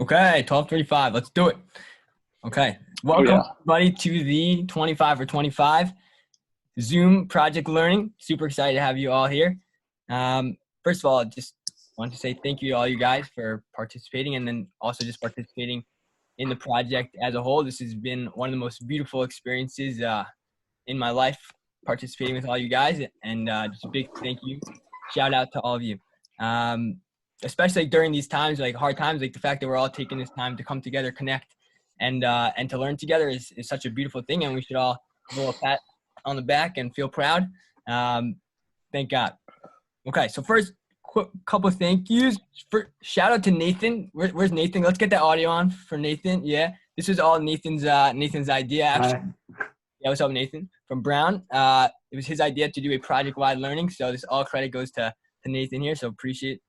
Okay, 12:35. Let's do it. Okay. Oh Welcome yeah. everybody to the 25 for 25 Zoom project learning. Super excited to have you all here. First of all, I just want to say thank you to all you guys for participating and then also just participating in the project as a whole. This has been one of the most beautiful experiences in my life, participating with all you guys, and just a big thank you. Shout out to all of you. Especially during these times, like hard times, like the fact that we're all taking this time to come together, connect, and to learn together is such a beautiful thing, and we should all give a little pat on the back and feel proud. Thank God. Okay, so first, quick couple of thank yous. Shout out to Nathan. Where's Nathan? Let's get that audio on for Nathan. Yeah, this is all Nathan's idea actually. Hi. Yeah, what's up, Nathan? From Brown. It was his idea to do a project-wide learning, so this all credit goes to Nathan here, so appreciate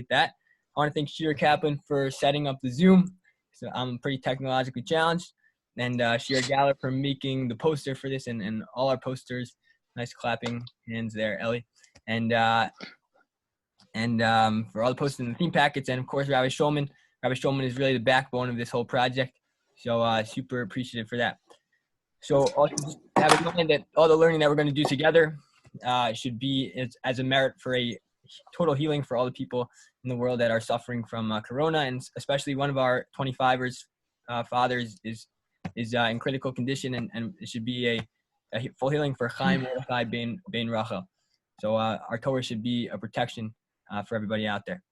that. I want to thank Shira Kaplan for setting up the Zoom. So I'm pretty technologically challenged, and Shira Galler for making the poster for this and all our posters. Nice clapping hands there, Ellie. And for all the posters in the theme packets, and of course, Rabbi Shulman. Rabbi Shulman is really the backbone of this whole project, so super appreciative for that. So also just have in mind that all the learning that we're going to do together should be as a merit for a total healing for all the people in the world that are suffering from corona, and especially one of our 25ers fathers is in critical condition, and it should be a full healing for Chaim Mordechai ben Rachel. So our Torah should be a protection for everybody out there.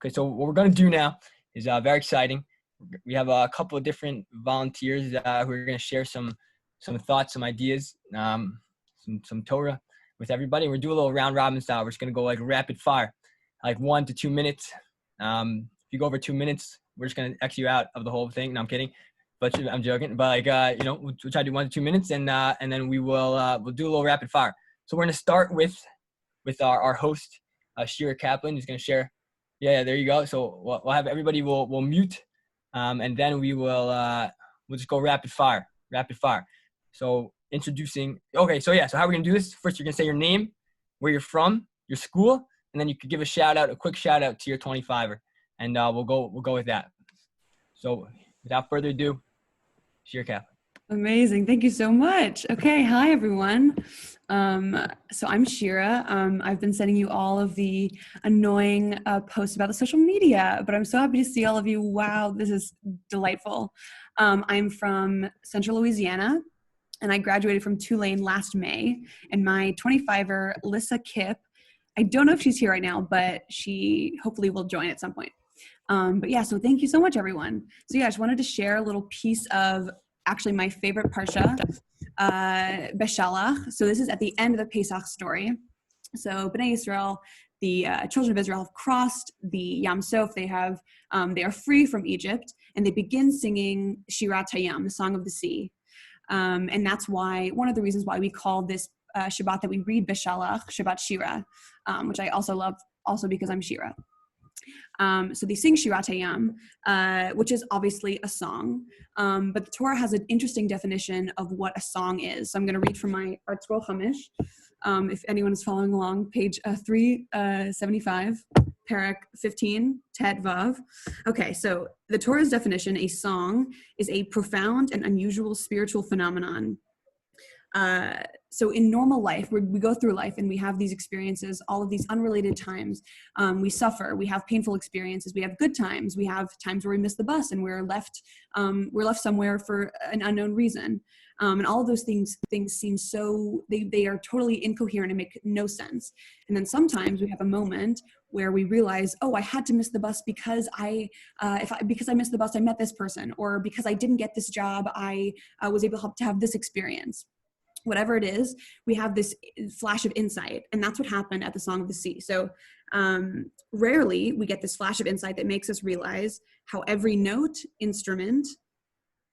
Okay, so what we're going to do now is very exciting. We have a couple of different volunteers who are going to share some thoughts, some ideas, some Torah with everybody. We're doing a little round robin style. We're just going to go like rapid fire, like 1 to 2 minutes. If you go over 2 minutes, we're just going to X you out of the whole thing. No, I'm kidding, but I'm joking. But like, we'll try to do 1 to 2 minutes, and then we'll do a little rapid fire. So we're going to start with our host, Shira Kaplan, who's going to share. Yeah, there you go. So we'll have everybody will mute, and then we'll just go rapid fire. So introducing, okay, so how we're going to do this, first you're going to say your name, where you're from, your school, and then you could give a quick shout out to your 25er, and we'll go with that. So without further ado, Shira Kaplan. Amazing. Thank you so much. Okay. Hi, everyone. So I'm Shira. I've been sending you all of the annoying posts about the social media, but I'm so happy to see all of you. Wow, this is delightful. I'm from Central Louisiana, and I graduated from Tulane last May. And my 25er, Lissa Kipp, I don't know if she's here right now, but she hopefully will join at some point. But yeah, so thank you so much, everyone. So yeah, I just wanted to share a little piece of actually my favorite parsha, Beshalach. So this is at the end of the Pesach story. So Bnei Yisrael, the children of Israel, have crossed the Yam Sof. They are free from Egypt, and they begin singing Shirat Hayam, the Song of the Sea. And that's why, one of the reasons why we call this Shabbat that we read Beshalach, Shabbat Shira, which I also love, also because I'm Shira. So they sing Shirat Hayam, which is obviously a song, but the Torah has an interesting definition of what a song is. So I'm going to read from my Art Scroll Chumash, if anyone is following along, page 375, Parak 15, Tet Vav. Okay, so the Torah's definition, a song, is a profound and unusual spiritual phenomenon. So in normal life, we go through life and we have these experiences, all of these unrelated times. We suffer, we have painful experiences, we have good times, we have times where we miss the bus and we're left somewhere for an unknown reason. And all of those things seem so, they are totally incoherent and make no sense. And then sometimes we have a moment where we realize, oh, I had to miss the bus because because I missed the bus, I met this person, or because I didn't get this job, I was able to have this experience. Whatever it is, we have this flash of insight, and that's what happened at the Song of the Sea. So rarely we get this flash of insight that makes us realize how every note, instrument,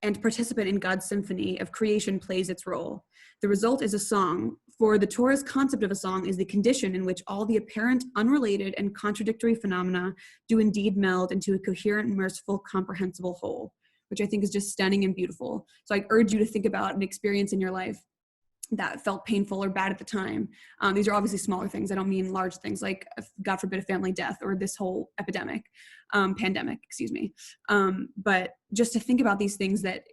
and participant in God's symphony of creation plays its role. The result is a song. For the Torah's concept of a song is the condition in which all the apparent, unrelated, and contradictory phenomena do indeed meld into a coherent, merciful, comprehensible whole, which I think is just stunning and beautiful. So I urge you to think about an experience in your life that felt painful or bad at the time. These are obviously smaller things. I don't mean large things like, God forbid, a family death or this whole pandemic, excuse me. But just to think about these things that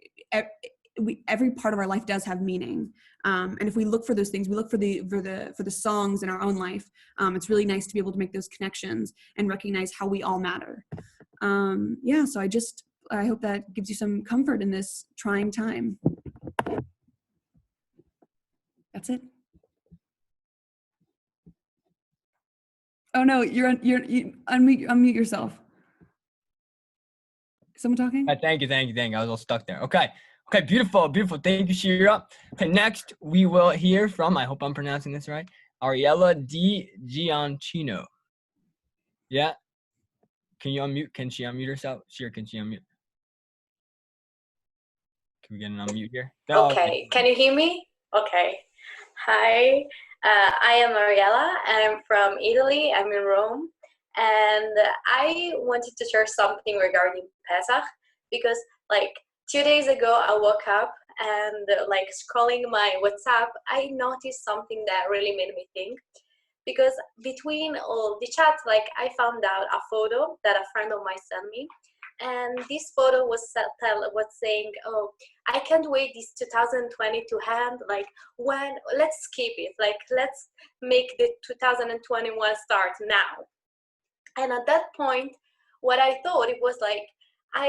every part of our life does have meaning. And if we look for those things, we look for the songs in our own life. It's really nice to be able to make those connections and recognize how we all matter. So I hope that gives you some comfort in this trying time. That's it. Oh no, you unmute yourself. Someone talking? Thank you. I was a little stuck there. Okay, beautiful. Thank you, Shira. Okay, next we will hear from, I hope I'm pronouncing this right, Ariella Di Giancino. Yeah. Can you unmute? Can she unmute herself? Shira, can she unmute? Can we get an unmute here? Okay, can you hear me? Okay. Hi, I am Mariella, and I'm from Italy. I'm in Rome, and I wanted to share something regarding Pesach because, like, 2 days ago, I woke up and, like, scrolling my WhatsApp, I noticed something that really made me think. Because between all the chats, like, I found out a photo that a friend of mine sent me, and this photo was saying, "Oh, I can't wait this 2020 to end. Like, let's skip it. Like, let's make the 2021 start now." And at that point, what I thought, it was like,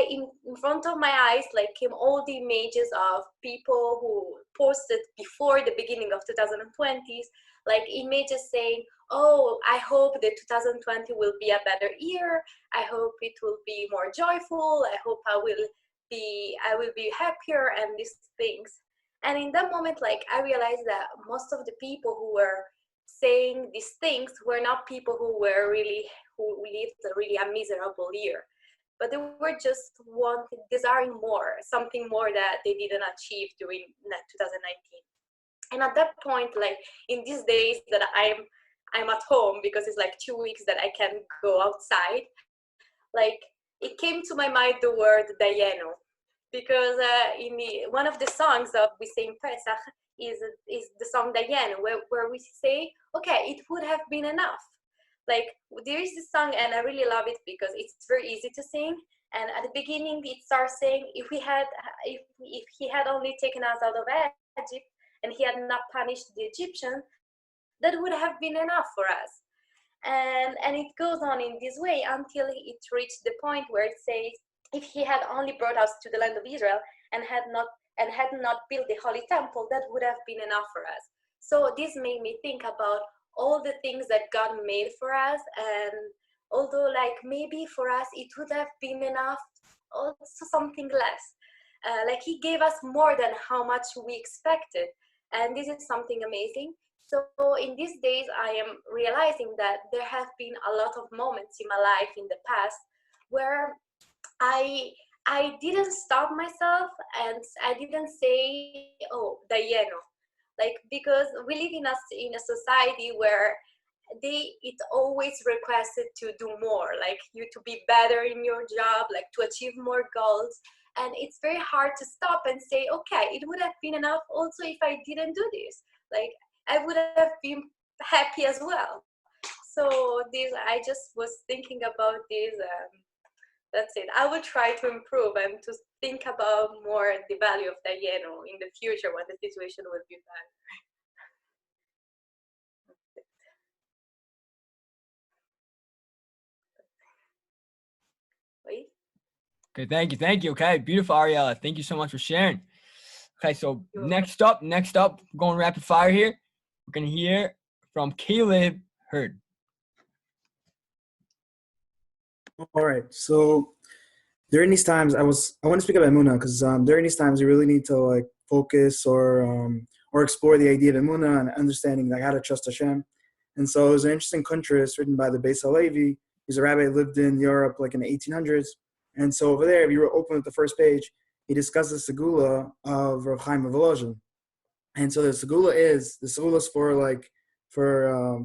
in front of my eyes, like, came all the images of people who posted before the beginning of 2020s, like images saying, "Oh, I hope that 2020 will be a better year. I hope it will be more joyful. I hope I will be happier," and these things. And in that moment, like, I realized that most of the people who were saying these things were not people who lived really a miserable year, but they were just desiring more, something more that they didn't achieve during 2019. And at that point, like, in these days that I'm at home because it's like 2 weeks that I can go outside, like, it came to my mind the word Dayenu, because one of the songs of we say in Pesach is the song Dayenu, where we say, okay, it would have been enough. Like, there is this song, and I really love it because it's very easy to sing. And at the beginning, it starts saying, if he had only taken us out of Egypt and he had not punished the Egyptians, that would have been enough for us. And it goes on in this way until it reached the point where it says, if he had only brought us to the land of Israel and had not built the holy temple, that would have been enough for us. So this made me think about all the things that God made for us, and although, like, maybe for us it would have been enough, also something less. Like, he gave us more than how much we expected, and this is something amazing. So in these days, I am realizing that there have been a lot of moments in my life in the past where I didn't stop myself and I didn't say, "Oh, Dayenu," like, because we live in a society where it's always requested to do more, like, you to be better in your job, like, to achieve more goals. And it's very hard to stop and say, okay, it would have been enough also if I didn't do this. Like, I would have been happy as well. So I just was thinking about this. That's it. I will try to improve and to think about more the value of Dayenu in the future when the situation will be better. Wait. Okay, thank you. Okay, beautiful, Ariella. Thank you so much for sharing. Okay, so next up, we're going rapid fire here. We're gonna hear from Caleb Hurd. All right. So during these times, I want to speak about Emunah because during these times, you really need to, like, focus or explore the idea of Emunah and understanding, like, how to trust Hashem. And so it was an interesting contrast written by the Beis Halevi. He's a rabbi who lived in Europe, like, in the 1800s. And so over there, if you open at the first page, he discusses the segula of Rav Chaim of Volozhin. And so the segula is for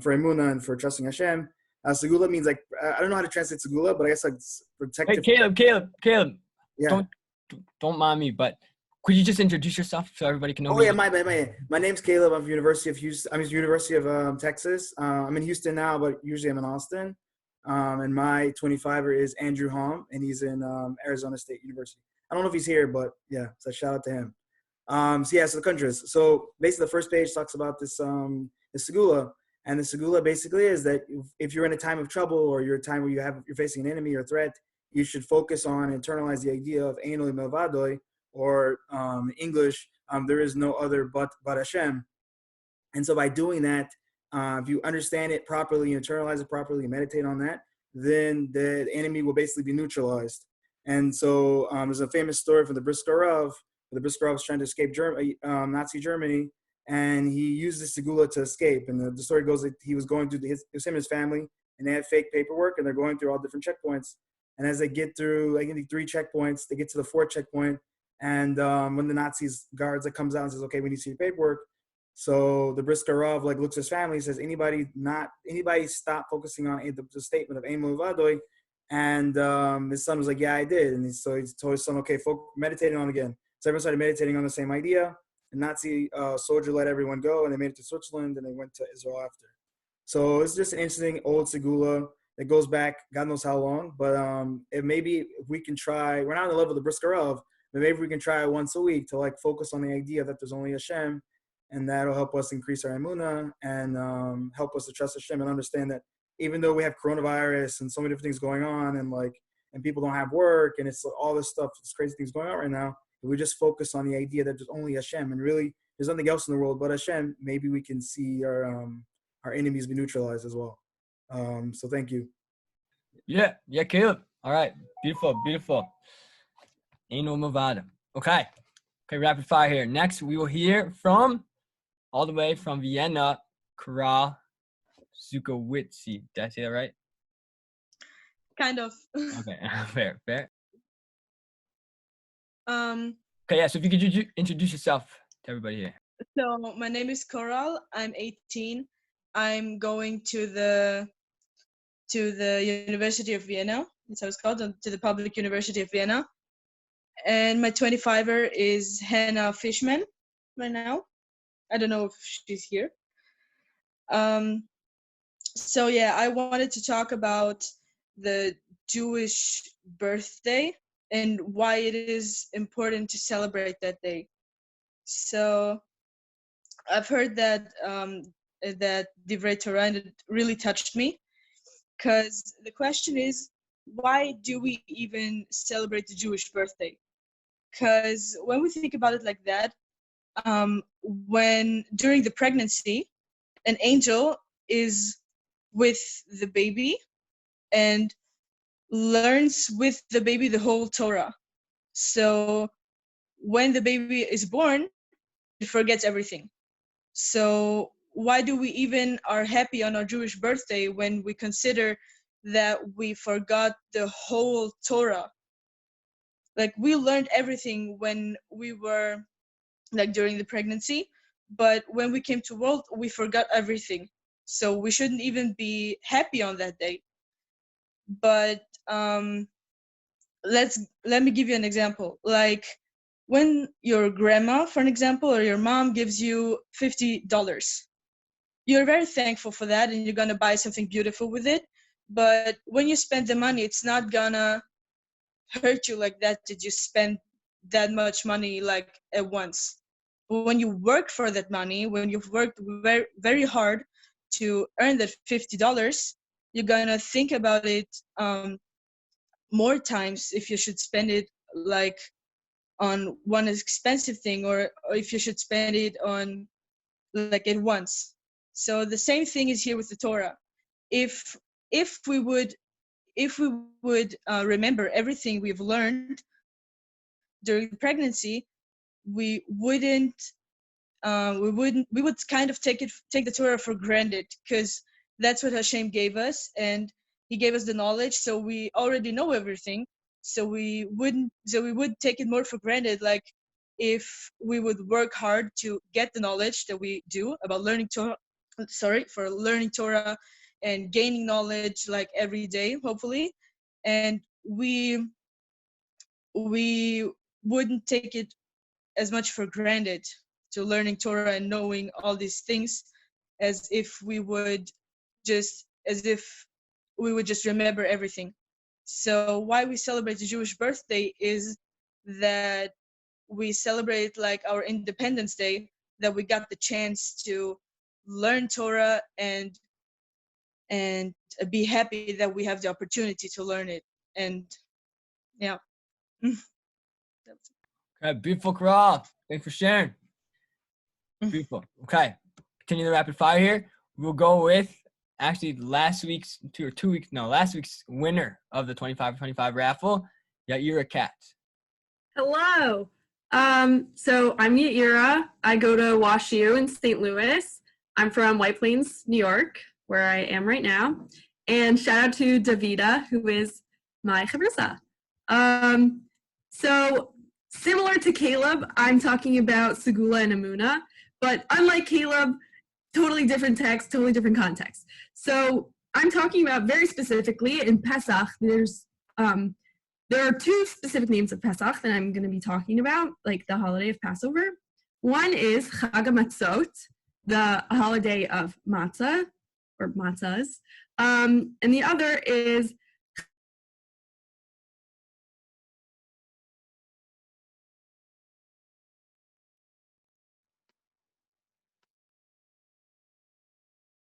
Emunah and for trusting Hashem. Segula means, like, I don't know how to translate segula, but I guess, like, protective. Hey, Caleb. Yeah. Don't mind me, but Could you just introduce yourself so everybody can know? Oh yeah, my name's Caleb. I'm from University of Houston. I'm at University of Texas. I'm in Houston now, but usually I'm in Austin. And my 25er is Andrew Hom, and he's in Arizona State University. I don't know if he's here, but yeah, so shout out to him. So the countries. So basically, the first page talks about this the segula, and the segula basically is that if you're in a time of trouble or you're a time where you're facing an enemy or threat, you should focus on internalize the idea of Einoi Melvadoi, or English, there is no other but Hashem. And so by doing that, if you understand it properly, internalize it properly, meditate on that, then the enemy will basically be neutralized. And so there's a famous story from the Brisker Rav. The Brisker Rav was trying to escape Nazi Germany, and he used the segula to escape. And the story goes that he was going through it was him and his family, and they had fake paperwork, and they're going through all different checkpoints. And as they get through, like, 3 checkpoints, they get to the 4th checkpoint. And when the Nazis guards comes out and says, okay, we need to see your paperwork. So the Brisker Rav looks at his family and says, anybody stop focusing on the statement of Ein Vadoi? And his son was like, yeah, I did. And so he told his son, okay, meditating on it again. So everyone started meditating on the same idea. The Nazi soldier let everyone go, and they made it to Switzerland, and they went to Israel after. So it's just an interesting old segula that goes back God knows how long. But maybe if we can try, we're not on the level of the Brisker Rav, but maybe we can try once a week to focus on the idea that there's only Hashem, and that'll help us increase our emunah and help us to trust Hashem and understand that even though we have coronavirus and so many different things going on, and people don't have work, and it's all this stuff, this crazy things going on right now, if we just focus on the idea that there's only Hashem and really there's nothing else in the world but Hashem, maybe we can see our enemies be neutralized as well. So thank you. Yeah, Caleb. All right, beautiful. Einoi Melvadoi. Okay, rapid fire here. Next, we will hear from, all the way from Vienna, Karal Zukowitzi. Did I say that right? Kind of. Okay, fair. Um. Okay, yeah. So if you could introduce yourself to everybody here. So my name is Coral. I'm 18. I'm going to the University of Vienna. That's how it's called, to the Public University of Vienna. And my 25er is Hannah Fishman right now. I don't know if she's here. So yeah, I wanted to talk about the Jewish birthday and why it is important to celebrate that day. So I've heard that that Divrei Torah, and it really touched me, because the question is, why do we even celebrate the Jewish birthday? Because when we think about it like that, when during the pregnancy, an angel is with the baby and learns with the baby the whole Torah. So when the baby is born, it forgets everything. So why do we even are happy on our Jewish birthday when we consider that we forgot the whole Torah? We learned everything when we were during the pregnancy, but when we came to world, we forgot everything. So we shouldn't even be happy on that day. But let me give you an example. When your grandma, for an example, or your mom gives you $50, you're very thankful for that, and you're gonna buy something beautiful with it. But when you spend the money, it's not gonna hurt you like that to just spend that much money at once. But when you work for that money, when you've worked very, very hard to earn that $50, you're gonna think about it more times if you should spend it on one expensive thing, or if you should spend it on at once. So the same thing is here with the Torah. If we would remember everything we've learned during pregnancy, we would kind of take the Torah for granted, because that's what Hashem gave us, and He gave us the knowledge, so we already know everything. So we would take it more for granted, if we would work hard to get the knowledge that we do about learning Torah. For learning Torah and gaining knowledge every day, hopefully, and we wouldn't take it as much for granted to learning Torah and knowing all these things as if we would just remember everything. So why we celebrate the Jewish birthday is that we celebrate like our Independence Day, that we got the chance to learn Torah and be happy that we have the opportunity to learn it. And yeah. Okay, beautiful, Karal. Thanks for sharing. Beautiful. Okay, continue the rapid fire here. We'll go with actually last week's winner of the 25 for 25 raffle, Yaira Katz. Hello. So I'm Yaira. I go to WashU in St. Louis. I'm from White Plains, New York, where I am right now. And shout out to Davida, who is my chavrusa. So similar to Caleb, I'm talking about Segula and Amuna, but unlike Caleb, totally different text, totally different context. So I'm talking about very specifically in Pesach, there are two specific names of Pesach that I'm going to be talking about, like the holiday of Passover. One is Chag HaMatzot, the holiday of matzah, or matzahs. And the other is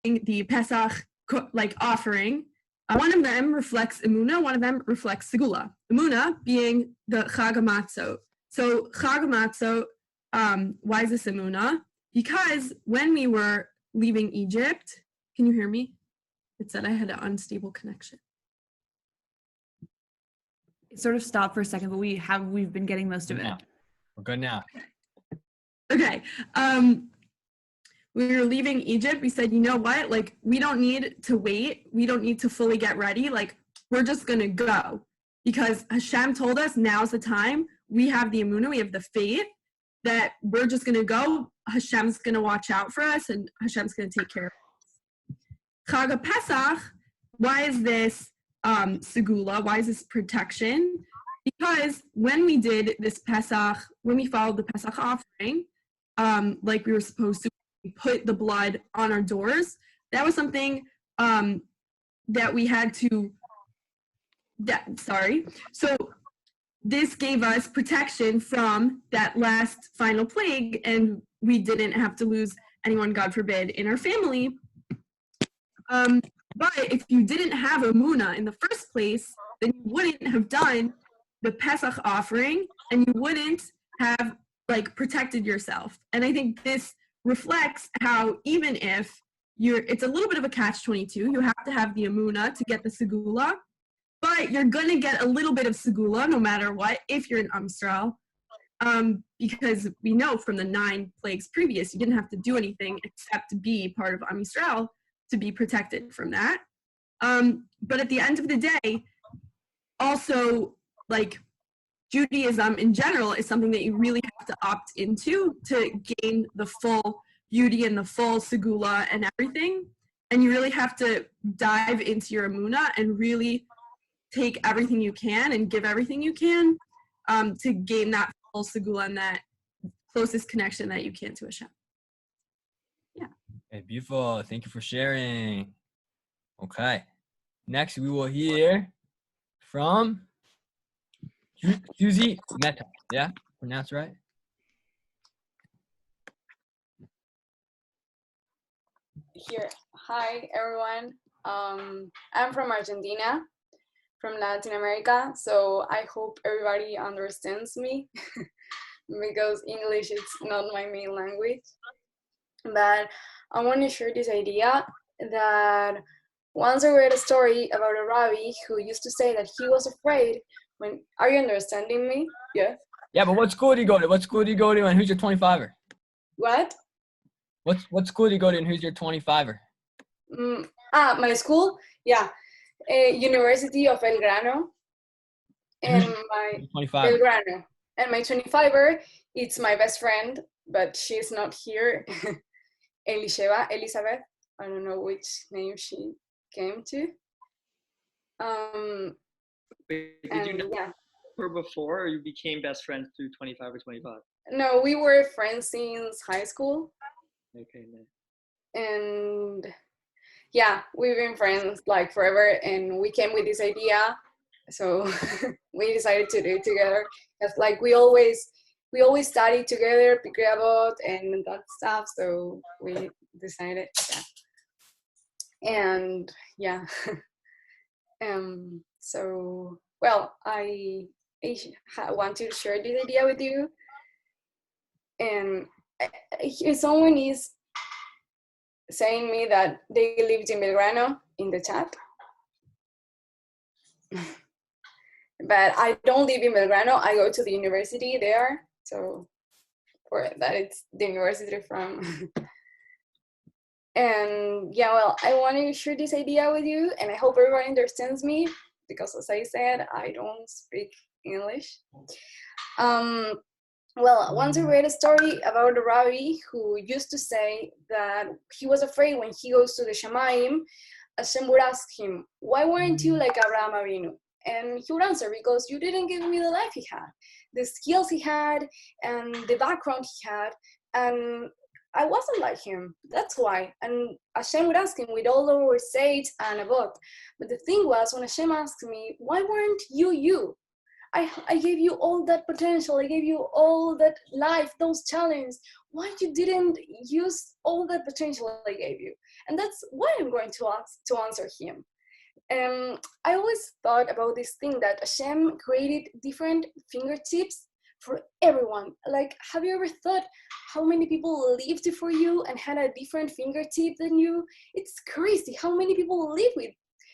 the Pesach offering. One of them reflects Emuna, one of them reflects Segula. Emuna being the Chag HaMatzot. So Chag HaMatzot, why is this Emuna? Because when we were leaving Egypt, can you hear me? It said I had an unstable connection. It sort of stopped for a second, but we've been getting most of it. We're good now. Okay. We were leaving Egypt. We said, you know what? Like, we don't need to wait. We don't need to fully get ready. Like, we're just going to go. Because Hashem told us now's the time. We have the emunah, we have the faith that we're just going to go. Hashem's going to watch out for us, and Hashem's going to take care of us. Chag Pesach, why is this segula? Why is this protection? Because when we did this Pesach, when we followed the Pesach offering, like we were supposed to, we put the blood on our doors. That was something that we had to, So this gave us protection from that last final plague, and we didn't have to lose anyone, God forbid, in our family. But if you didn't have Emunah in the first place, then you wouldn't have done the Pesach offering, and you wouldn't have protected yourself. And I think this reflects how even if it's a little bit of a catch-22, you have to have the Emunah to get the Segula, but you're going to get a little bit of Segula no matter what if you're in Am Yisrael, because we know from the 9 plagues previous, you didn't have to do anything except to be part of Am Yisrael to be protected from that. But at the end of the day, also, Judaism in general is something that you really have to opt into to gain the full beauty and the full segula and everything. And you really have to dive into your emunah and really take everything you can and give everything you can to gain that full segula and that closest connection that you can to Hashem. Yeah. Okay, beautiful. Thank you for sharing. Okay. Next, we will hear from Susie Meta. Yeah? Pronounced right? Here. Hi, everyone. I'm from Argentina, from Latin America, so I hope everybody understands me because English is not my main language. But I want to share this idea that once I read a story about a rabbi who used to say that he was afraid when... Are you understanding me? Yes? Yeah, but what school do you go to? What school do you go to, and who's your 25er? What? What school do you go to, and who's your 25er? My school? Yeah. University of Belgrano. And my 25. Belgrano. And my 25er, it's my best friend, but she's not here. Elizabeth. I don't know which name she came to. Wait, did you know her before, or you became best friends through 25 or 25? No, we were friends since high school, Okay, nice. and yeah, we've been friends like forever, and we came with this idea, so we decided to do it together. Because like we always study together, about and that stuff. So we decided, yeah, and yeah. So well, want to share this idea with you, and if someone is saying me that they lived in Belgrano in the chat. But I don't live in Belgrano. I go to the university there. So for that, it's the university from. And yeah, well, I want to share this idea with you, and I hope everyone understands me because, as I said, I don't speak English. Well, once I read a story about a rabbi who used to say that he was afraid when he goes to the Shemaim, Hashem would ask him, "Why weren't you like Abraham Avinu?" And he would answer, "Because you didn't give me the life he had, the skills he had, and the background he had, and I wasn't like him. That's why." And Hashem would ask him with all our sage and avot. But the thing was, when Hashem asked me, "Why weren't you you?" I gave you all that potential. I gave you all that life, those challenges. Why you didn't use all that potential I gave you? And that's why I'm going to answer him. I always thought about this thing that Hashem created different fingertips for everyone. Like, have you ever thought how many people lived before you and had a different fingertip than you? It's crazy how many people live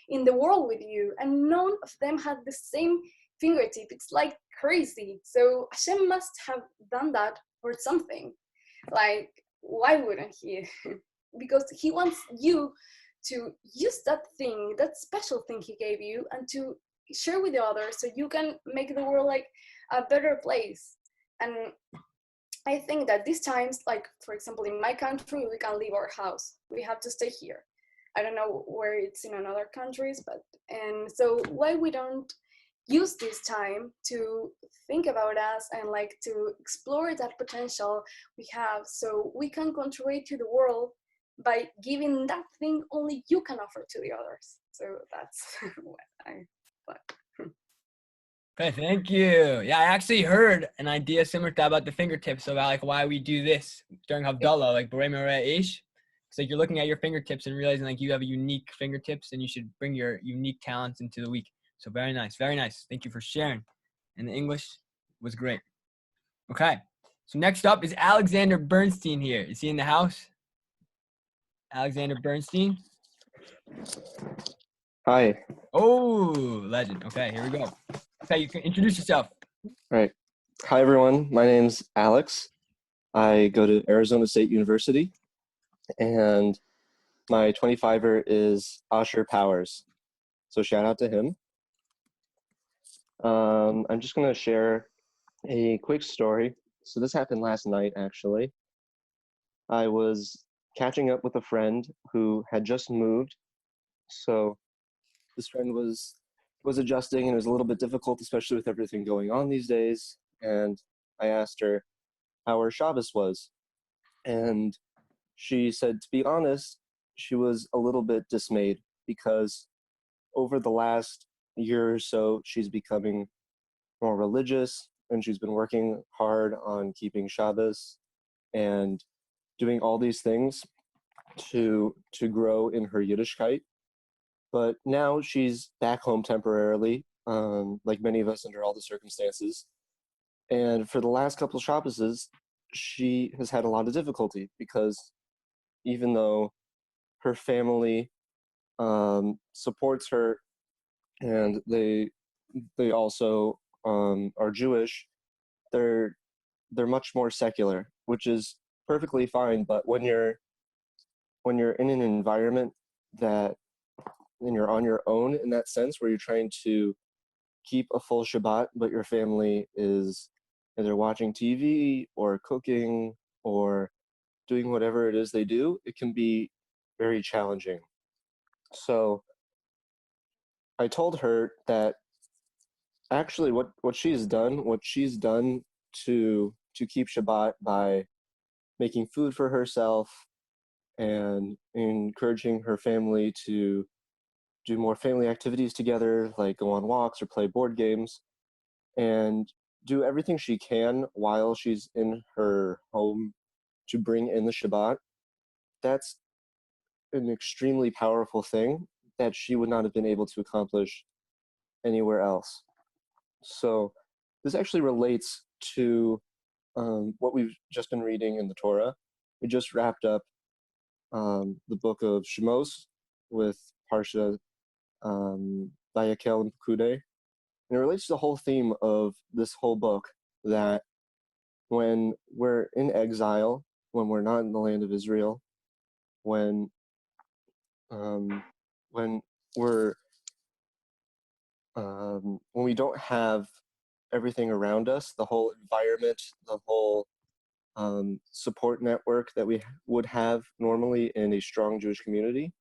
in the world with you, and none of them had the same fingertip. It's like crazy. So Hashem must have done that for something. Like, why wouldn't he? Because he wants you to use that thing, that special thing he gave you, and to share with the others so you can make the world like a better place. And I think that these times, like for example in my country, we can leave our house, we have to stay here. I don't know where it's in other countries, but and so why we don't use this time to think about us and like to explore that potential we have so we can contribute to the world by giving that thing only you can offer to the others. So that's what I thought. Okay, thank you. Yeah, I actually heard an idea similar to that about the fingertips, about like why we do this during Havdalah, like Borei Mereh Ish. It's like you're looking at your fingertips and realizing like you have a unique fingertips and you should bring your unique talents into the week. So very nice, very nice. Thank you for sharing. And the English was great. Okay, so next up is Alexander Bernstein here. Is he in the house? Alexander Bernstein? Hi. Oh, legend. Okay, here we go. Okay, you can introduce yourself. All right. Hi, everyone. My name's Alex. I go to Arizona State University, and my 25er is Asher Powers. So shout out to him. I'm just going to share a quick story. So this happened last night, actually. I was catching up with a friend who had just moved. So this friend was adjusting, and it was a little bit difficult, especially with everything going on these days. And I asked her how her Shabbos was. And she said, to be honest, she was a little bit dismayed because over the last year or so, she's becoming more religious, and she's been working hard on keeping Shabbos and doing all these things to grow in her Yiddishkeit. But now she's back home temporarily, like many of us under all the circumstances. And for the last couple of Shabboses, she has had a lot of difficulty because even though her family supports her and they also are Jewish, they're much more secular, which is perfectly fine. But when you're in an environment that and you're on your own in that sense, where you're trying to keep a full Shabbat, but your family is either watching TV or cooking or doing whatever it is they do, it can be very challenging. So I told her that actually what she's done to to keep Shabbat by making food for herself and encouraging her family to do more family activities together, like go on walks or play board games, and do everything she can while she's in her home to bring in the Shabbat. That's an extremely powerful thing that she would not have been able to accomplish anywhere else. So this actually relates to what we've just been reading in the Torah. We just wrapped up the book of Shemos with Parsha Vayakel and Pekudei. And it relates to the whole theme of this whole book, that when we're in exile, when we're not in the land of Israel, when we're when we don't have everything around us, the whole environment, the whole support network that we would have normally in a strong Jewish community,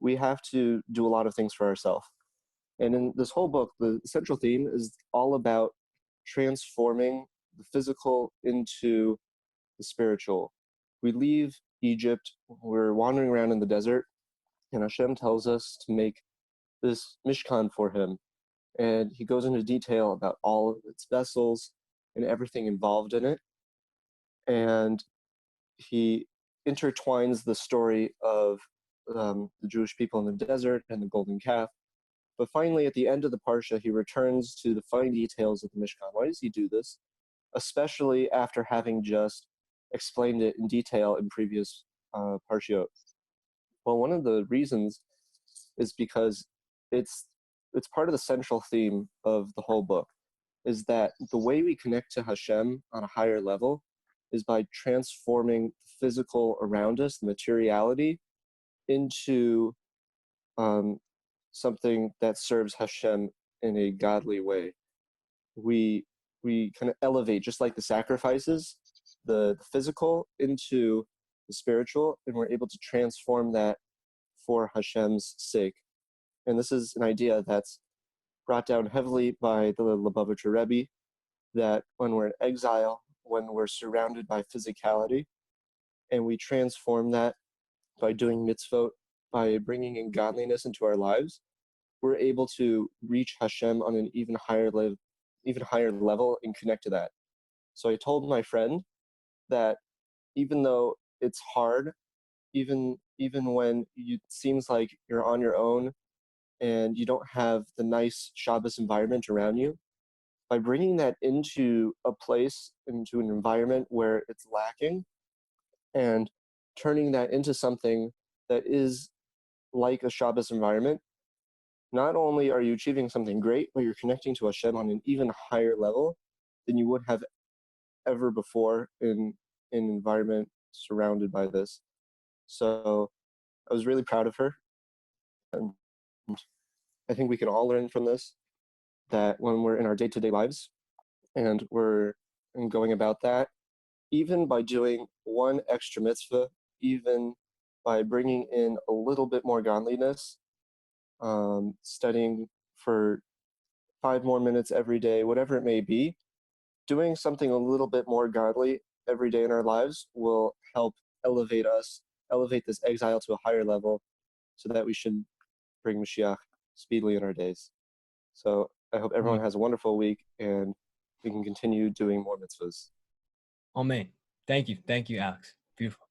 we have to do a lot of things for ourselves. And in this whole book, the central theme is all about transforming the physical into the spiritual. We leave Egypt, we're wandering around in the desert, and Hashem tells us to make this Mishkan for him. And he goes into detail about all of its vessels and everything involved in it. And he intertwines the story of the Jewish people in the desert and the golden calf. But finally, at the end of the Parsha, he returns to the fine details of the Mishkan. Why does he do this? Especially after having just explained it in detail in previous Parshiot. Well, one of the reasons is because it's part of the central theme of the whole book, is that the way we connect to Hashem on a higher level is by transforming the physical around us, the materiality, into something that serves Hashem in a godly way. We kind of elevate, just like the sacrifices, the physical into the spiritual, and we're able to transform that for Hashem's sake. And this is an idea that's brought down heavily by the Lubavitcher Rebbe, that when we're in exile, when we're surrounded by physicality, and we transform that by doing mitzvot, by bringing in godliness into our lives, we're able to reach Hashem on an even higher level and connect to that. So I told my friend that even though it's hard, even when it seems like you're on your own and you don't have the nice Shabbos environment around you, by bringing that into a place, into an environment where it's lacking, and turning that into something that is like a Shabbos environment, not only are you achieving something great, but you're connecting to Hashem on an even higher level than you would have ever before in an environment surrounded by this. So I was really proud of her. And I think we can all learn from this, that when we're in our day-to-day lives and we're going about that, even by doing one extra mitzvah, even by bringing in a little bit more godliness, studying for 5 more minutes every day, whatever it may be, doing something a little bit more godly every day in our lives will help elevate this exile to a higher level, so that we should bring Mashiach speedily in our days. So I hope everyone has a wonderful week, and we can continue doing more mitzvahs. Amen. Thank you, Alex. Beautiful.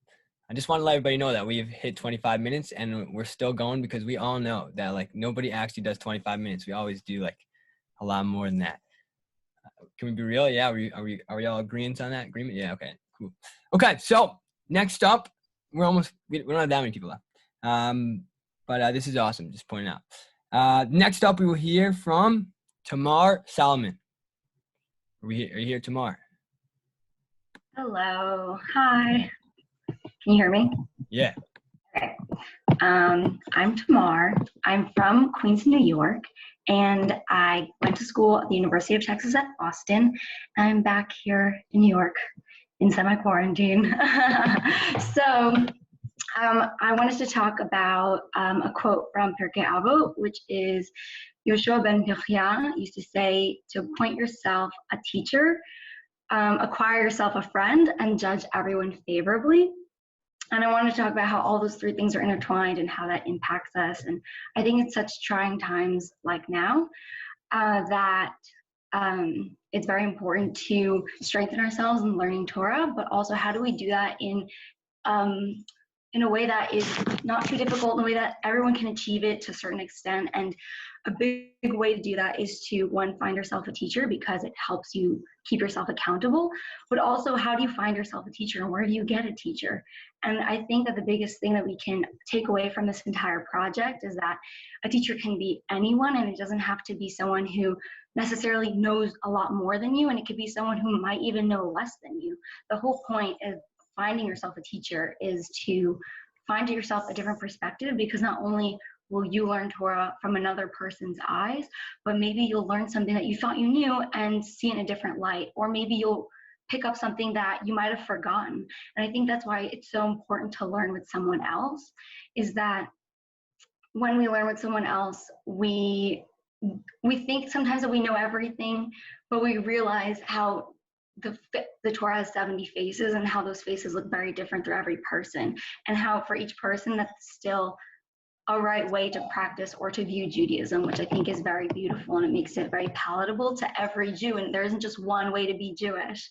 I just want to let everybody know that we've hit 25 minutes and we're still going, because we all know that like nobody actually does 25 minutes. We always do like a lot more than that. Can we be real? Yeah. Are we all agreeing on that agreement? Yeah. Okay, cool. Okay. So next up, we don't have that many people left. But this is awesome. Just pointing out. Next up, we will hear from Tamar Salomon. Are you here, Tamar? Hello. Hi. Can you hear me? Yeah. Okay. I'm Tamar. I'm from Queens, New York, and I went to school at the University of Texas at Austin. I'm back here in New York in semi-quarantine. So I wanted to talk about a quote from Pirkei Avot, which is Yoshua ben Pirchia used to say, to appoint yourself a teacher acquire yourself a friend and judge everyone favorably. And I wanted to talk about how all those three things are intertwined and how that impacts us. And I think it's such trying times like now that it's very important to strengthen ourselves in learning Torah, but also how do we do that in a way that is not too difficult, in a way that everyone can achieve it to a certain extent. And a big way to do that is to, one, find yourself a teacher because it helps you keep yourself accountable, but also how do you find yourself a teacher and where do you get a teacher? And I think that the biggest thing that we can take away from this entire project is that a teacher can be anyone, and it doesn't have to be someone who necessarily knows a lot more than you, and it could be someone who might even know less than you. The whole point of finding yourself a teacher is to find yourself a different perspective, because not only will you learn Torah from another person's eyes, but maybe you'll learn something that you thought you knew and see in a different light, or maybe you'll pick up something that you might have forgotten. And I think that's why it's so important to learn with someone else, is that when we learn with someone else, we think sometimes that we know everything, but we realize how the Torah has 70 faces and how those faces look very different through every person, and how for each person that's still a right way to practice or to view Judaism, which I think is very beautiful, and it makes it very palatable to every Jew, and there isn't just one way to be Jewish.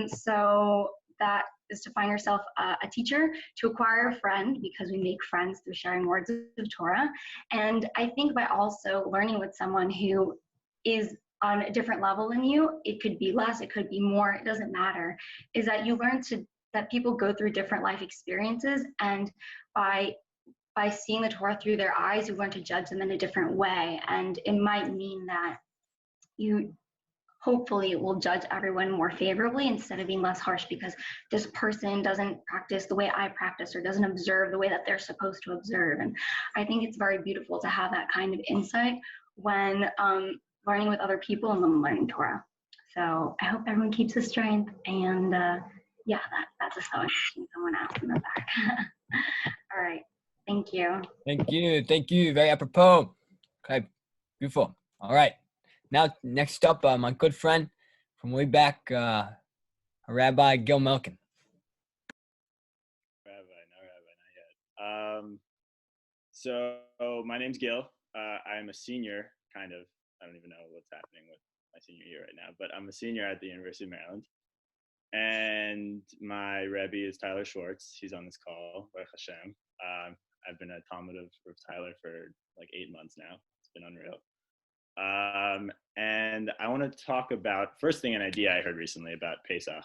So that is to find yourself a teacher, to acquire a friend, because we make friends through sharing words of Torah. And I think by also learning with someone who is on a different level than you, it could be less, it could be more, it doesn't matter, is that you learn that people go through different life experiences, and by seeing the Torah through their eyes, you learn to judge them in a different way. And it might mean that you hopefully will judge everyone more favorably instead of being less harsh because this person doesn't practice the way I practice or doesn't observe the way that they're supposed to observe. And I think it's very beautiful to have that kind of insight when learning with other people and when learning Torah. So I hope everyone keeps the strength, and yeah, that's a sewing machine, someone else in the back. All right, thank you. Thank you, very apropos. Okay, beautiful. All right, now next up, my good friend from way back, Rabbi Gil Melkin. Not yet. So my name's Gil. I'm a senior, kind of. I don't even know what's happening with my senior year right now, but I'm a senior at the University of Maryland. And my Rebbe is Tyler Schwartz. He's on this call, Baruch Hashem. I've been a Talmud of Tyler for like 8 months now. It's been unreal. And I want to talk about, first thing, an idea I heard recently about Pesach,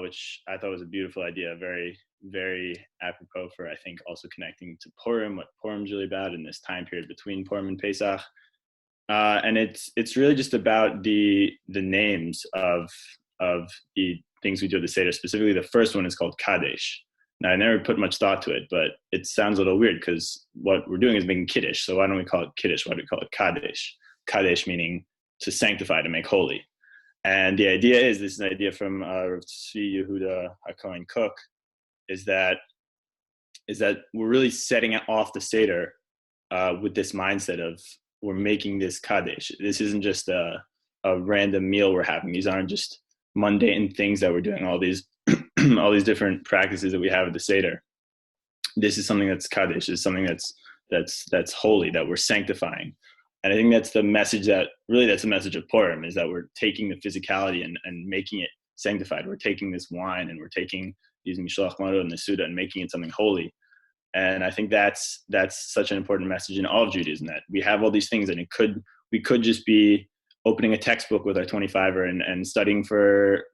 which I thought was a beautiful idea, very, very apropos for, I think, also connecting to Purim, what Purim's really about in this time period between Purim and Pesach. And it's really just about the names of the things we do at the Seder. Specifically, the first one is called Kadesh. Now, I never put much thought to it, but it sounds a little weird because what we're doing is making Kiddush. So why don't we call it Kiddush? Why do we call it Kadesh? Kadesh meaning to sanctify, to make holy. And the idea is, this is an idea from Rav Tzvi Yehuda HaKohen Kook, is that we're really setting off the Seder with this mindset of we're making this Kadesh. This isn't just a random meal we're having. These aren't just mundane things that we're doing, all these all these different practices that we have at the Seder. This is something that's Kadesh. It's something that's holy, that we're sanctifying. And I think that's the message that's the message of Purim, is that we're taking the physicality and making it sanctified. We're taking this wine and we're using Mishloach Maror and the Suda and making it something holy. And I think that's such an important message in all of Judaism, that we have all these things, and we could just be opening a textbook with our 25er and studying for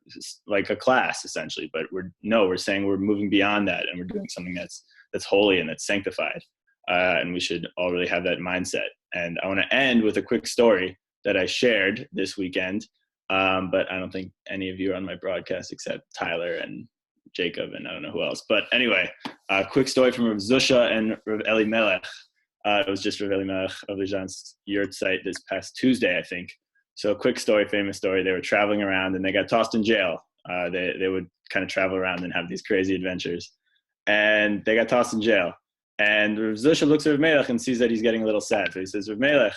like a class essentially. But we're saying we're moving beyond that, and we're doing something that's holy and that's sanctified. And we should all really have that mindset. And I want to end with a quick story that I shared this weekend. But I don't think any of you are on my broadcast except Tyler and Jacob, and I don't know who else. But anyway, a quick story from Rav Zusha and Rav Eli Melech. It was just Rav Eli Melech of Lejan's yurt site this past Tuesday, I think. So a quick story, famous story. They were traveling around and they got tossed in jail. They would kind of travel around and have these crazy adventures. And they got tossed in jail. And Rav Zusha looks at Rav Melech and sees that he's getting a little sad. So he says, Rav Melech,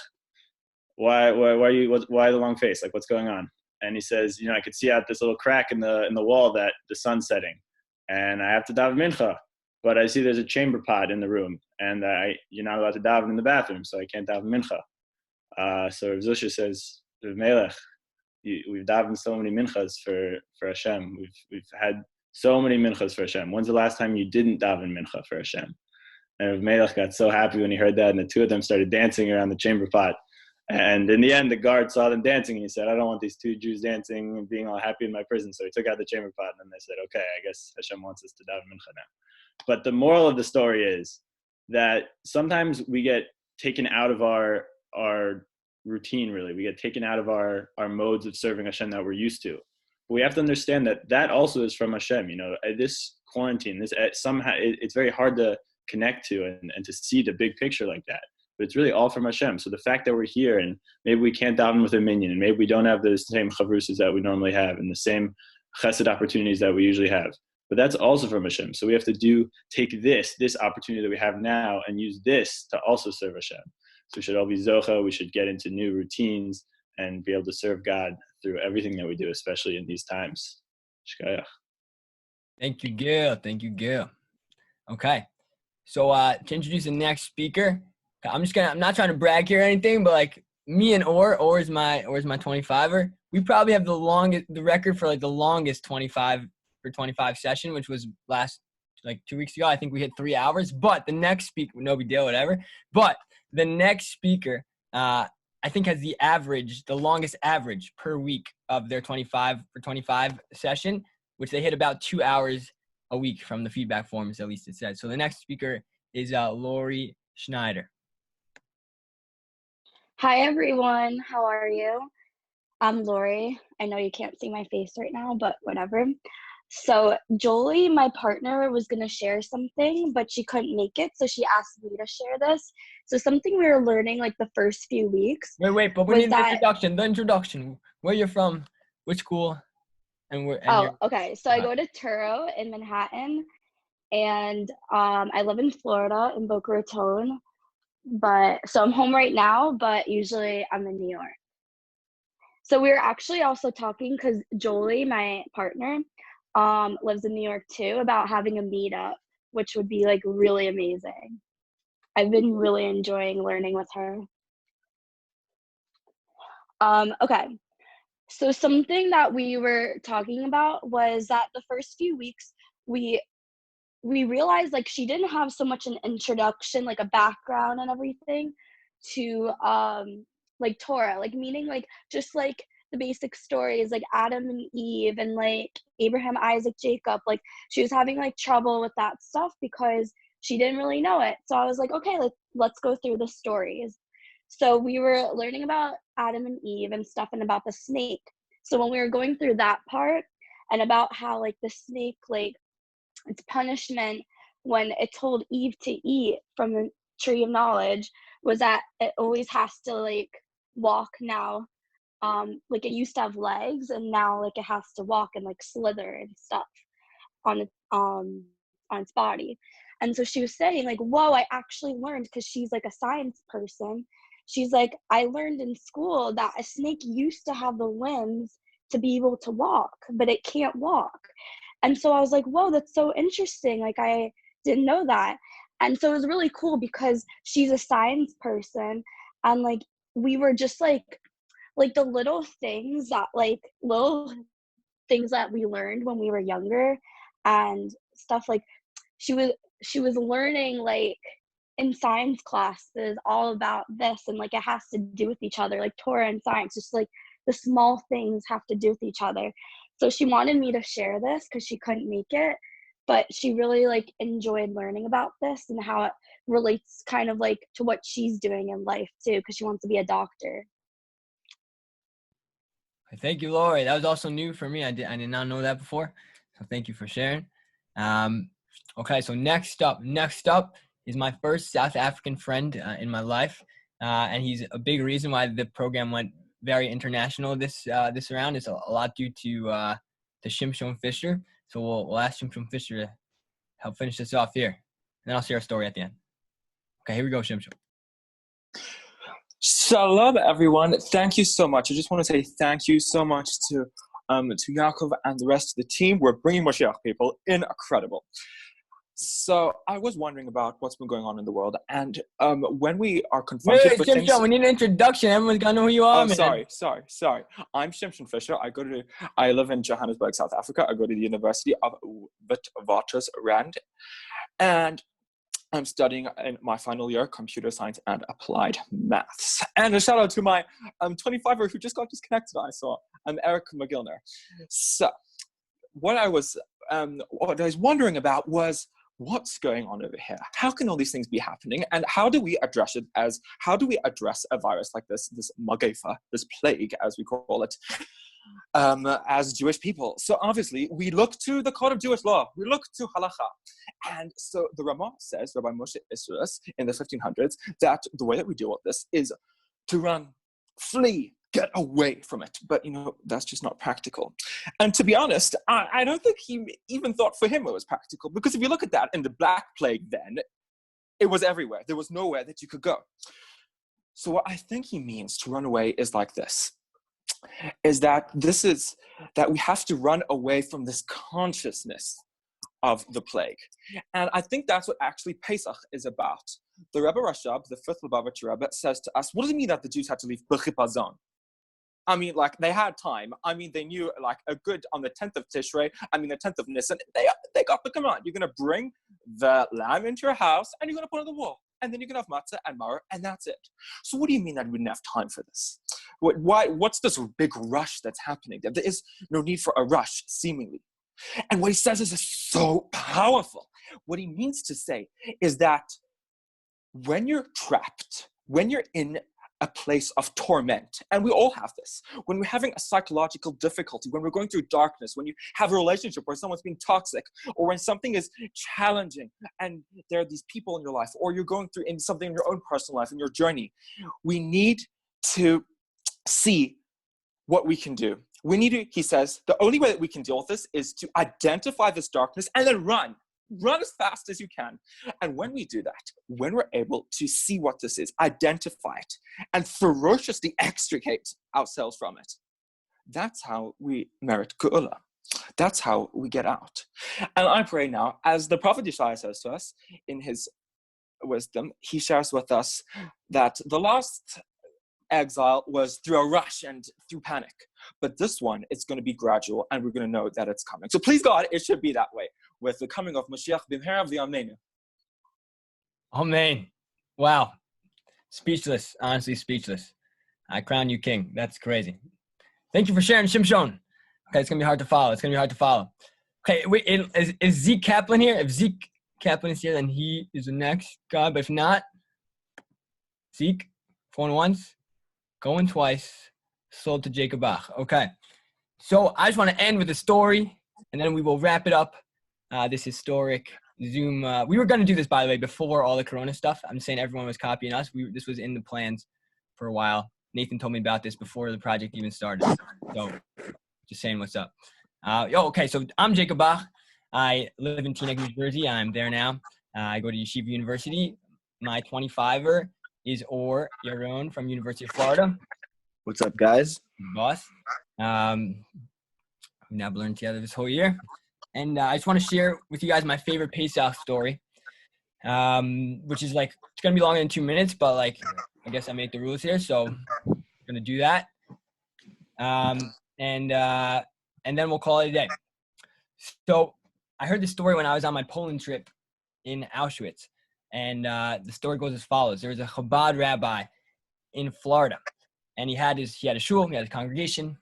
why the long face? Like, what's going on? and he says, you know, I could see out this little crack in the wall that the sun's setting, and I have to daven mincha, but I see there's a chamber pot in the room, and you're not allowed to daven in the bathroom, so I can't daven mincha. So Rav Zusha says, Rav Melech, we've davened so many minchas for Hashem. We've had so many minchas for Hashem. When's the last time you didn't daven mincha for Hashem? And Rav Melech got so happy when he heard that, and the two of them started dancing around the chamber pot. And in the end, the guard saw them dancing, and he said, I don't want these two Jews dancing and being all happy in my prison. So he took out the chamber pot, and then they said, okay, I guess Hashem wants us to daven mincha now. But the moral of the story is that sometimes we get taken out of our routine, really. We get taken out of our modes of serving Hashem that we're used to. But we have to understand that also is from Hashem. You know, this quarantine, somehow it's very hard to connect to and to see the big picture like that. But it's really all from Hashem. So the fact that we're here and maybe we can't daven with a minyan, and maybe we don't have the same chavrusas that we normally have and the same chesed opportunities that we usually have, but that's also from Hashem. So we have to take this opportunity that we have now and use this to also serve Hashem. So we should all be zocha. We should get into new routines and be able to serve God through everything that we do, especially in these times. Shkayach. Thank you, Gil. Thank you, Gil. Okay. So to introduce the next speaker, I'm not trying to brag here or anything, but like me and Or is my 25er. We probably have the record for like the longest 25 for 25 session, which was last like 2 weeks ago. I think we hit 3 hours, but the next speaker, no big deal, whatever. But the next speaker, I think has the longest average per week of their 25 for 25 session, which they hit about 2 hours a week from the feedback forms, at least it said. So the next speaker is Lori Schneider. Hi, everyone. How are you? I'm Lori. I know you can't see my face right now, but whatever. So Jolie, my partner, was going to share something, but she couldn't make it, so she asked me to share this. So something we were learning like the first few weeks. Wait, but we need the introduction. Where you're from, which school, and where? Okay. So I go to Turo in Manhattan, and I live in Florida in Boca Raton. So I'm home right now, but usually I'm in New York. So we were actually also talking because Jolie, my partner, lives in New York too, about having a meetup, which would be like really amazing. I've been really enjoying learning with her. Okay. So something that we were talking about was that the first few weeks we realized like she didn't have so much an introduction, like a background and everything to like Torah, like meaning like just like the basic stories like Adam and Eve and like Abraham, Isaac, Jacob. Like she was having like trouble with that stuff because she didn't really know it. So I was like, okay, let's go through the stories. So we were learning about Adam and Eve and stuff and about the snake. So when we were going through that part and about how like the snake, like its punishment when it told Eve to eat from the tree of knowledge was that it always has to like walk now. Like it used to have legs and now like it has to walk and like slither and stuff on its body. And so she was saying like, whoa, I actually learned, because she's like a science person. She's like, I learned in school that a snake used to have the limbs to be able to walk, but it can't walk. And so I was like, whoa, that's so interesting. Like I didn't know that. And so it was really cool because she's a science person, and like we were just like the little things that we learned when we were younger and stuff. Like she was learning like in science classes all about this, and like it has to do with each other, like Torah and science, just like the small things have to do with each other. So she wanted me to share this because she couldn't make it, but she really like enjoyed learning about this and how it relates kind of like to what she's doing in life too, because she wants to be a doctor. Thank you, Lori. That was also new for me. I did not know that before. So thank you for sharing. Okay, so next up is my first South African friend in my life, and he's a big reason why the program went very international this round. It's a lot due to Shimshon Fisher. So we'll ask Shimshon Fisher to help finish this off here, and then I'll share a story at the end. Okay, here we go, Shimshon. Shalom, everyone. Thank you so much. I just want to say thank you so much to Yaakov and the rest of the team. We're bringing Moshiach, people. Incredible. So I was wondering about what's been going on in the world, and when we are confronted with things... we need an introduction. Everyone's got to know who you are, Oh, man. sorry. I'm Shimshon Fisher. I live in Johannesburg, South Africa. I go to the University of Witwatersrand, and I'm studying in my final year, computer science and applied maths. And a shout out to my 25er who just got disconnected, I saw. I'm Eric McGillner. So what I was wondering about was what's going on over here? How can all these things be happening? And how do we address a virus like this magefa, this plague, as we call it, as Jewish people? So obviously, we look to the code of Jewish law. We look to halacha. And so the Ramah says, Rabbi Moshe Isserles, in the 1500s, that the way that we deal with this is to run, flee, get away from it. But, that's just not practical. And to be honest, I don't think he even thought for him it was practical. Because if you look at that in the Black Plague then, it was everywhere. There was nowhere that you could go. So what I think he means to run away is like this. Is that we have to run away from this consciousness of the plague. And I think that's what actually Pesach is about. The Rebbe Rashab, the fifth Lubavitcher Rebbe, says to us, what does it mean that the Jews had to leave b'chipazon? I mean, they had time. I mean, they knew, on the 10th of Tishrei, the 10th of Nisan, they got the command. You're going to bring the lamb into your house, and you're going to put it on the wall. And then you're going to have matzah and maror, and that's it. So what do you mean that we didn't have time for this? What's this big rush that's happening? There is no need for a rush, seemingly. And what he says is so powerful. What he means to say is that when you're trapped, when you're in a place of torment, and we all have this, when we're having a psychological difficulty, when we're going through darkness, when you have a relationship where someone's being toxic, or when something is challenging and there are these people in your life, or you're going through something in your own personal life, in your journey, we need to see what we can do. We need to, he says, the only way that we can deal with this is to identify this darkness and then run. Run as fast as you can. And when we do that, when we're able to see what this is, identify it, and ferociously extricate ourselves from it, that's how we merit Geula. That's how we get out. And I pray now, as the Prophet Yeshaya says to us in his wisdom, he shares with us that the last exile was through a rush and through panic. But this one, it's going to be gradual, and we're going to know that it's coming. So please, God, it should be that way with the coming of Mashiach b'mehera v'yameinu. Amen. Wow. Speechless. Honestly, speechless. I crown you king. That's crazy. Thank you for sharing, Shimshon. Okay, it's going to be hard to follow. Okay, wait, is Zeke Kaplan here? If Zeke Kaplan is here, then he is the next guy. But if not, Zeke, going once, going twice, sold to Jacob Bach. Okay, so I just want to end with a story, and then we will wrap it up. This historic Zoom. We were going to do this, by the way, before all the Corona stuff. I'm saying everyone was copying us. This was in the plans for a while. Nathan told me about this before the project even started. So just saying what's up. Okay, so I'm Jacob Bach. I live in Teaneck, New Jersey. I'm there now. I go to Yeshiva University. My 25er is Or Yaron from University of Florida. What's up, guys? Boss. We've now learned together this whole year. And I just want to share with you guys my favorite Pesach story, which is it's going to be longer than 2 minutes, but I guess I made the rules here, so I'm going to do that. And then we'll call it a day. So I heard this story when I was on my Poland trip in Auschwitz. And the story goes as follows. There was a Chabad rabbi in Florida, and he had a shul, he had a congregation.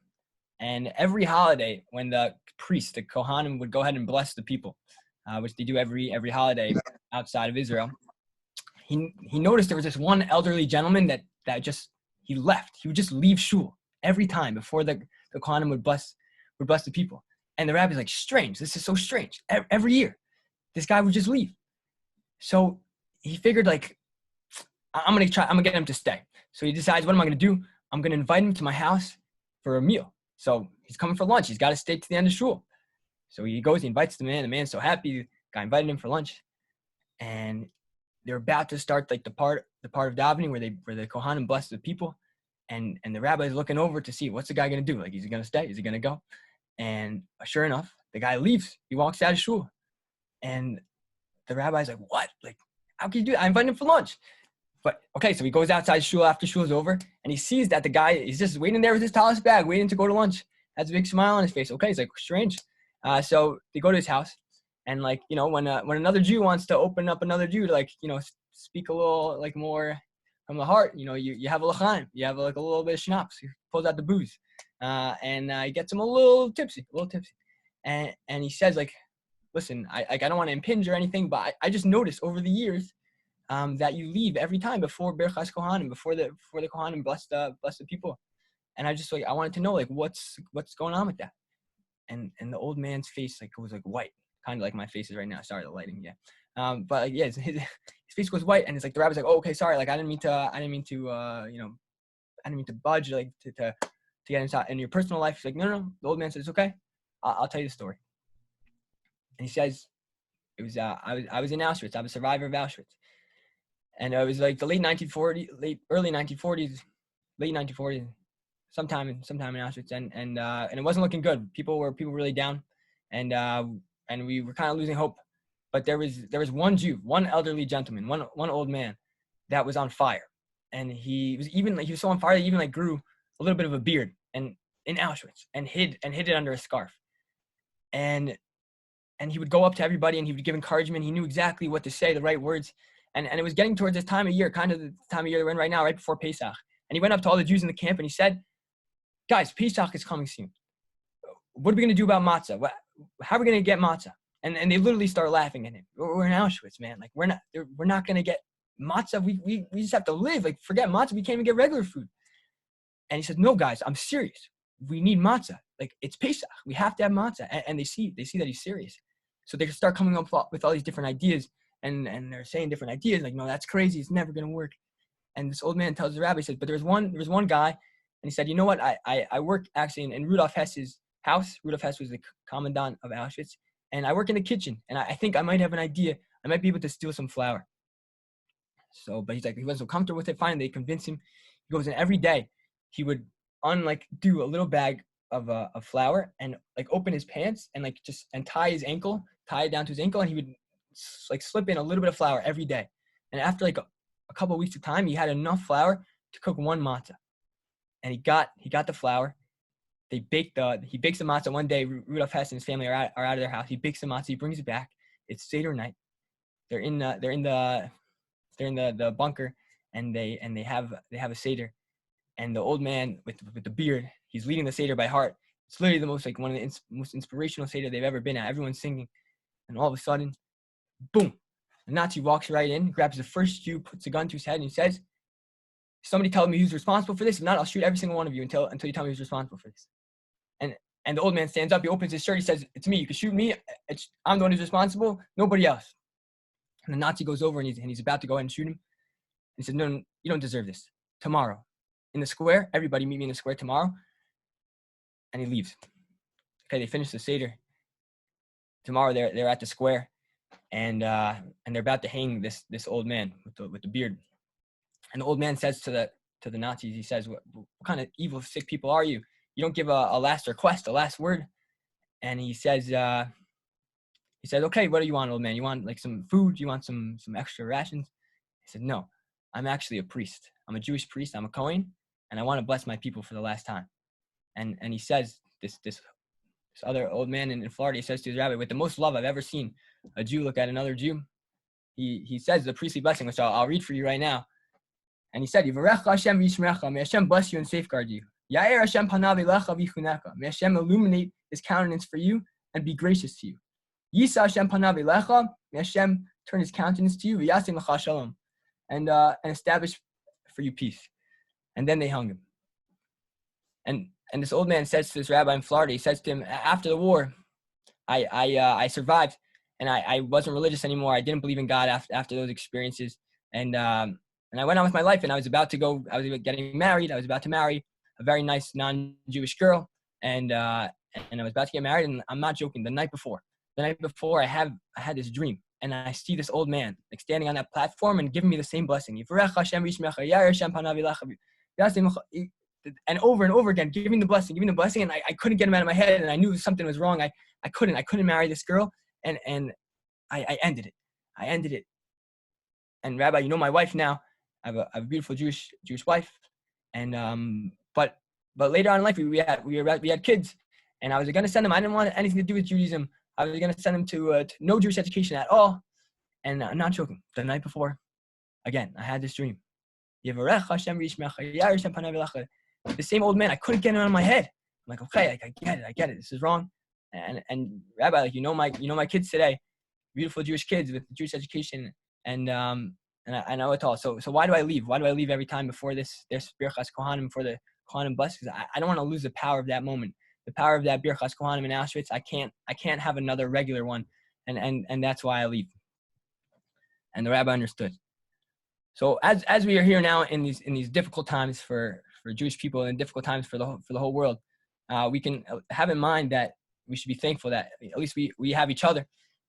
And every holiday, when the priest, the Kohanim, would go ahead and bless the people, which they do every holiday outside of Israel, he noticed there was this one elderly gentleman that he left. He would just leave shul every time before the Kohanim would bless the people. And the rabbi's like, strange. This is so strange. Every year, this guy would just leave. So he figured I'm gonna get him to stay. So he decides, what am I gonna do? I'm gonna invite him to my house for a meal. So he's coming for lunch. He's got to stay to the end of shul. So he goes, he invites the man. The man's so happy. The guy invited him for lunch. And they're about to start like the part of davening where the Kohanim bless the people, and the rabbi is looking over to see what's the guy gonna do. Like, is he gonna stay? Is he gonna go? And sure enough, the guy leaves. He walks out of shul, and the rabbi's like, "What? Like, how can you do that? I invited him for lunch." But okay, so he goes outside shul after shul's over, and he sees that the guy is just waiting there with his talis bag, waiting to go to lunch. Has a big smile on his face. Okay, he's like, strange. So they go to his house, and like, you know, when another Jew wants to open up another Jew to, like, you know, speak a little like more from the heart, you know, you have a l'chaim, you have like a little bit of schnapps. He pulls out the booze, and he gets him a little tipsy, and he says, like, listen, I don't want to impinge or anything, but I just noticed over the years that you leave every time before Birchas Kohanim, before the Kohanim bless the people. And I just, like, I wanted to know, like, what's going on with that. And the old man's face, like, goes like white, kind of like my face is right now. Sorry, the lighting, yeah. But like, yeah, his face goes white, and it's like the rabbi's like, oh, okay, sorry, like, I didn't mean to budge, like, to get into your personal life. He's like, no. The old man says, okay, I'll tell you the story. And he says, it was I was in Auschwitz. I'm a survivor of Auschwitz. And it was like the early 1940s, sometime in Auschwitz, and it wasn't looking good. People were really down, and we were kind of losing hope. But there was one Jew, one elderly gentleman, one old man, that was on fire, and he was so on fire that he even like grew a little bit of a beard, and in Auschwitz, and hid it under a scarf, and he would go up to everybody and he would give encouragement. He knew exactly what to say, the right words. And it was getting towards this time of year, kind of the time of year we're in right now, right before Pesach. And he went up to all the Jews in the camp and he said, guys, Pesach is coming soon. What are we going to do about matzah? How are we going to get matzah? And they literally start laughing at him. We're in Auschwitz, man. Like, we're not going to get matzah. We just have to live. Like, forget matzah. We can't even get regular food. And he said, no, guys, I'm serious. We need matzah. Like, it's Pesach. We have to have matzah. And they see that he's serious. So they start coming up with all these different ideas. And they're saying different ideas, like, no, that's crazy, it's never gonna work. And this old man tells the rabbi, he says, but there was one guy, and he said, you know what, I work actually in Rudolf Hess's house. Rudolf Hess was the commandant of Auschwitz, and I work in the kitchen, and I think I might have an idea. I might be able to steal some flour. So, but he's like, he wasn't so comfortable with it. Finally, they convinced him. He goes in every day. He would do a little bag of flour and like open his pants and like and tie it down to his ankle, and he would like slip in a little bit of flour every day. And after like a couple of weeks of time, he had enough flour to cook one matzah. And he got the flour. He bakes the matzah one day. Rudolf Hess and his family are out of their house. He bakes the matzah. He brings it back. It's Seder night. They're in the bunker, and they have a Seder. And the old man with the beard, he's leading the Seder by heart. It's literally the most, like, one of the most inspirational Seder they've ever been at. Everyone's singing, and all of a sudden, boom! The Nazi walks right in, grabs the first Jew, puts a gun to his head, and he says, "Somebody tell me who's responsible for this. If not, I'll shoot every single one of you until you tell me who's responsible for this." And the old man stands up. He opens his shirt. He says, "It's me. You can shoot me. I'm the one who's responsible. Nobody else." And the Nazi goes over and he's about to go ahead and shoot him. He said, "No, you don't deserve this. Tomorrow, in the square, everybody meet me in the square tomorrow." And he leaves. Okay, they finish the Seder. Tomorrow they're at the square, and they're about to hang this old man with the beard. And the old man says to the Nazis, he says, what kind of evil, sick people are you? You don't give a last request, a last word. And he says, "Okay, what do you want, old man? You want like some food? You want some extra rations?" He said, "No, I'm actually a priest. I'm a Jewish priest. I'm a Kohen, and I want to bless my people for the last time." And he says, this other old man in Florida, he says to his rabbi, with the most love I've ever seen a Jew look at another Jew, he says the priestly blessing, which I'll read for you right now. And he said, "Yivarecha Hashem v'yishmerecha. May Hashem bless you and safeguard you. Yair Hashem panav elecha v'yichuneka. May Hashem illuminate His countenance for you and be gracious to you. Yisa Hashem panav elecha. May Hashem turn His countenance to you v'yasim lecha shalom, and establish for you peace." And then they hung him. And this old man says to this rabbi in Florida, he says to him, after the war, I survived, and I wasn't religious anymore. I didn't believe in God after those experiences, and I went on with my life, and I was getting married. I was about to marry a very nice non-Jewish girl, and I was about to get married, and I'm not joking. The night before, I had this dream. and I see this old man like standing on that platform and giving me the same blessing. Yivarech Hashem v'yishmecha, Yair Hashem panav v'yilach. And over again, giving the blessing, and I couldn't get him out of my head, and I knew something was wrong. I couldn't marry this girl, and I ended it. And Rabbi, you know my wife now. I have a beautiful Jewish wife, and but later on in life we had kids, and I was going to send them. I didn't want anything to do with Judaism. I was going to send them to no Jewish education at all. And I'm not joking. The night before, again, I had this dream. The same old man, I couldn't get him out of my head. I'm like, okay, I get it. This is wrong. And Rabbi, like, you know my kids today, beautiful Jewish kids with Jewish education, and I know it all. So why do I leave? Why do I leave every time before this Birchas Kohanim, before the Kohanim bus? Because I don't want to lose the power of that moment, the power of that Birchas Kohanim in Auschwitz. I can't have another regular one, and that's why I leave. And the Rabbi understood. So as we are here now in these difficult times for Jewish people and difficult times for the whole world, we can have in mind that we should be thankful that at least we have each other,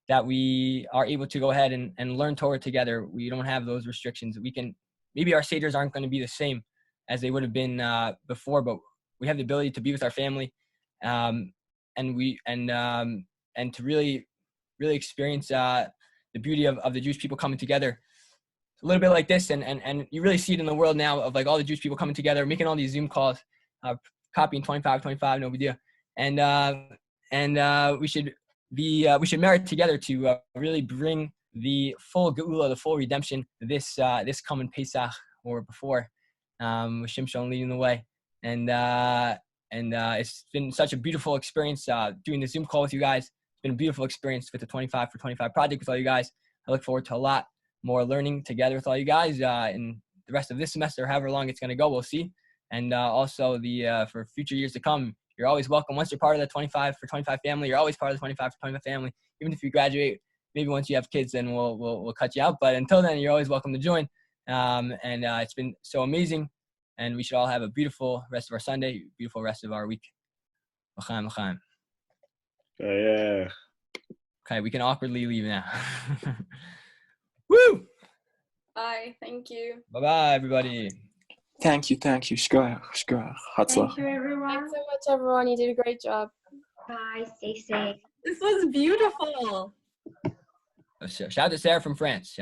that we are able to go ahead and learn Torah together. We don't have those restrictions. Maybe our seders aren't going to be the same as they would have been before, but we have the ability to be with our family, and to really experience the beauty of the Jewish people coming together. A little bit like this, and you really see it in the world now of like all the Jewish people coming together, making all these Zoom calls, copying 25, no big deal, and we should merit together to really bring the full geula, the full redemption this coming Pesach or before, with Shimshon leading the way, and it's been such a beautiful experience doing the Zoom call with you guys. It's been a beautiful experience with the 25 for 25 project with all you guys. I look forward to a lot more learning together with all you guys in the rest of this semester, however long it's going to go, we'll see. And also for future years to come, you're always welcome. Once you're part of the 25 for 25 family, you're always part of the 25 for 25 family. Even if you graduate, maybe once you have kids, then we'll cut you out. But until then, you're always welcome to join. It's been so amazing, and we should all have a beautiful rest of our Sunday, beautiful rest of our week. L'chaim, l'chaim. Yeah. Okay, we can awkwardly leave now. Woo! Bye. Thank you. Bye-bye, everybody. Thank you. Shkoyach. Thank you, everyone. Thanks so much, everyone. You did a great job. Bye. Stay safe. This was beautiful. Shout out to Sarah from France.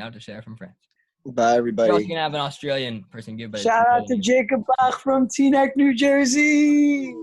Bye, everybody. We're also gonna have an Australian person give. But shout out to Jacob Bach from Teaneck, New Jersey.